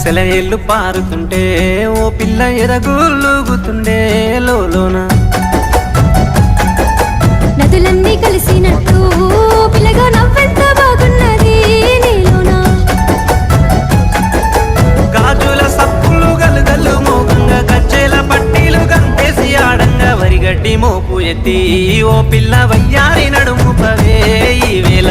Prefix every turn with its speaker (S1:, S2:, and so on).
S1: సెలయేళ్ళు పారుతుంటే ఓ పిల్ల ఎదగులుగుతుండే లోన
S2: నదులన్నీ కలిసినట్టు పిల్లగా నవ్వెంత బాగున్నది నీలోన
S1: గాజుల సప్పులు గలుగలు మోగంగా గజ్జెల పట్టీలు గంతేసి ఆడంగా వరిగడ్డి మోపు ఎత్తి ఓ పిల్ల వయ్యారి నడుము పవే ఈ వేళ